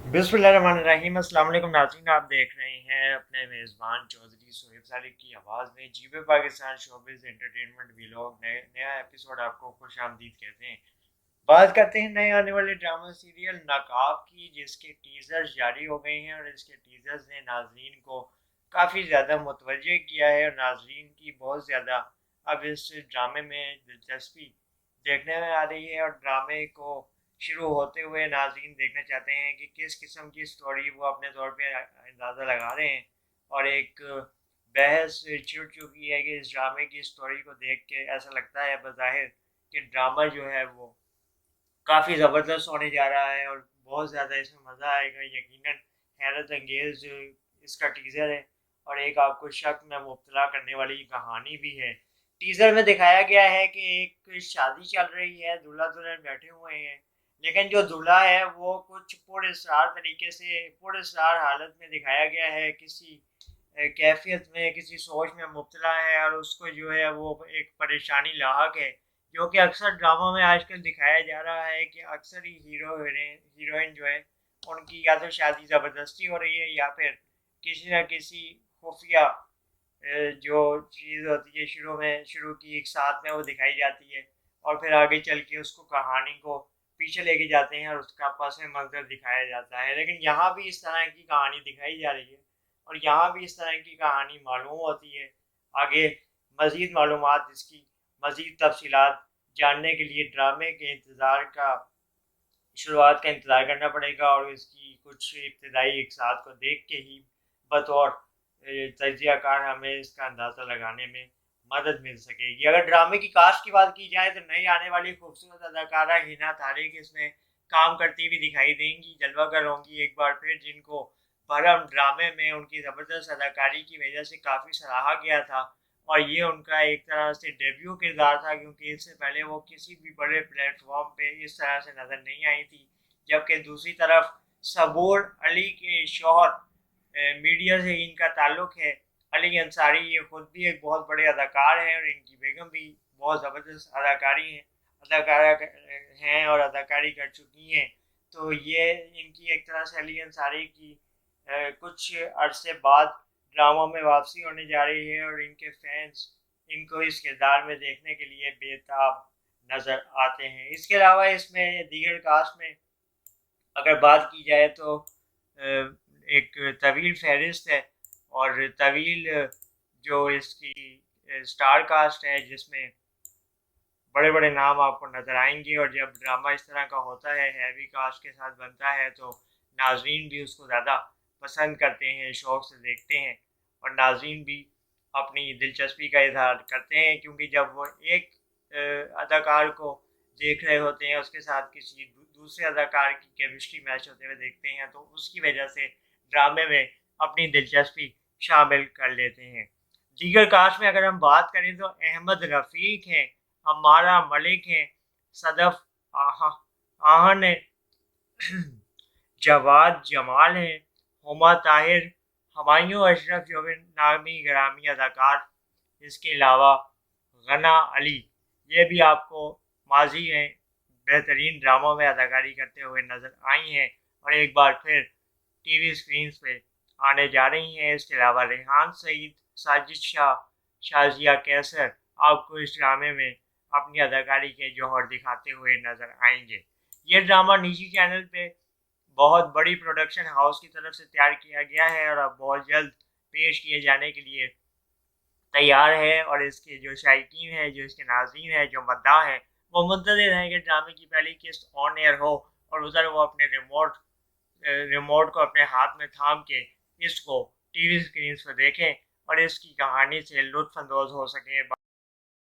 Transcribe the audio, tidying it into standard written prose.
बिस्मिल्लाहिर्रहमानिर्रहीम। अस्सलाम वालेकुम नाज़रीन, आप देख रहे हैं अपने मेज़बान चौधरी सोहेब सालिक की आवाज़ में जीबे पाकिस्तान शोबिज़ एंटरटेनमेंट व्लॉग नया एपिसोड आपको खुश आमदीद कहते हैं। बात करते हैं नए आने वाले ड्रामा सीरियल नकाब की, जिसके टीजर्स जारी हो गए हैं और इसके टीजर्स ने नाजरीन को काफ़ी ज़्यादा मुतवज्जे किया है और नाजरीन की बहुत ज़्यादा अब इस ड्रामे में दिलचस्पी देखने में आ रही है। और ड्रामे को शुरू होते हुए नाजरीन देखना चाहते हैं कि किस किस्म की स्टोरी वो अपने तौर पे अंदाज़ा लगा रहे हैं। और एक बहस छिड़ चुकी है कि इस ड्रामे की स्टोरी को देख के ऐसा लगता है बज़ाहिर कि ड्रामा जो है वो काफ़ी ज़बरदस्त होने जा रहा है और बहुत ज़्यादा इसमें मज़ा आएगा यकीनन। हैरत अंगेज़ इसका टीज़र है और एक आपको शक में मुब्तला करने वाली कहानी भी है। टीज़र में दिखाया गया है कि एक शादी चल रही है, दूल्हा दुल्हन बैठे हुए हैं, लेकिन जो दूल्हा है वो कुछ पुरअसरार तरीके से पुरअसरार हालत में दिखाया गया है, किसी कैफियत में किसी सोच में मुब्तला है और उसको जो है वो एक परेशानी लाहक है, जो कि अक्सर ड्रामा में आजकल दिखाया जा रहा है कि अक्सर ही हीरोइन जो है उनकी या तो शादी ज़बरदस्ती हो रही है या फिर किसी न किसी खुफिया जो चीज़ होती है शुरू की एक साथ में वो दिखाई जाती है और फिर आगे चल के उसको कहानी को पीछे लेके जाते हैं और उसका पस मंज़र दिखाया जाता है। लेकिन यहाँ भी इस तरह की कहानी दिखाई जा रही है और यहाँ भी इस तरह की कहानी मालूम होती है। आगे मज़ीद मालूमात इसकी मज़ीद तफसीलात जानने के लिए ड्रामे के इंतज़ार का शुरुआत का इंतज़ार करना पड़ेगा और इसकी कुछ इब्तदाई इकसात को देख के ही बतौर तजिया कार हमें इसका अंदाज़ा लगाने में मदद मिल सकेगी। अगर ड्रामे की कास्ट की बात की जाए तो नई आने वाली खूबसूरत अदाकारा हिना तारिक इसमें काम करती हुई दिखाई देंगी, जलवागर होंगी एक बार फिर, जिनको भरम ड्रामे में उनकी ज़बरदस्त अदाकारी की वजह से काफ़ी सराहा गया था और ये उनका एक तरह से डेब्यू किरदार था, क्योंकि इससे पहले वो किसी भी बड़े प्लेटफॉर्म पे इस तरह से नज़र नहीं आई थी। जबकि दूसरी तरफ सबूर अली के शौहर मीडिया से इनका ताल्लुक है, अली अंसारी, ये खुद भी एक बहुत बड़े अदाकार हैं और इनकी बेगम भी बहुत ज़बरदस्त अदाकारा हैं और अदाकारी कर चुकी हैं। तो ये इनकी एक तरह से अली अंसारी की कुछ अरसे बाद ड्रामा में वापसी होने जा रही है और इनके फैंस इनको इस किरदार में देखने के लिए बेताब नज़र आते हैं। इसके अलावा इसमें दीगर कास्ट में अगर बात की जाए तो एक तवील फहरिस्त है और तवील जो इसकी स्टार कास्ट है, जिसमें बड़े बड़े नाम आपको नज़र आएंगे। और जब ड्रामा इस तरह का होता है, हैवी कास्ट के साथ बनता है, तो नाजरीन भी उसको ज़्यादा पसंद करते हैं, शौक़ से देखते हैं और नाजरीन भी अपनी दिलचस्पी का इजहार करते हैं, क्योंकि जब वो एक अदाकार को देख रहे होते हैं उसके साथ किसी दूसरे अदाकार की केमिस्ट्री मैच होते हुए देखते हैं तो उसकी वजह से ड्रामे में अपनी दिलचस्पी शामिल कर लेते हैं। दीगर कास्ट में अगर हम बात करें तो अहमद रफ़ीक हैं, अमारा मलिक हैं, सदफ आहन है, जवाद जमाल हैं, हुमा ताहिर, हमायूं अशरफ जो नामी ग्रामी अदाकार, इसके अलावा गना अली, ये भी आपको माजी में बेहतरीन ड्रामों में अदाकारी करते हुए नज़र आई हैं और एक बार फिर टीवी स्क्रीन पे आने जा रही हैं। इसके अलावा रेहान सईद, साजिद शाह, शाजिया कैसर आपको इस ड्रामे में अपनी अदाकारी के जौहर दिखाते हुए नज़र आएंगे। ये ड्रामा निजी चैनल पे बहुत बड़ी प्रोडक्शन हाउस की तरफ से तैयार किया गया है और अब बहुत जल्द पेश किए जाने के लिए तैयार है और इसके जो शायकीन हैं, जो इसके नाज़रीन हैं, जो मद्दाह हैं, वो मुंतज़िर हैं कि ड्रामे की पहली किस्त ऑन एयर हो और उधर वो अपने रिमोट को अपने हाथ में थाम के इसको टीवी स्क्रीन पर देखें और इसकी कहानी से लुत्फ़ अंदोज़ हो सकें।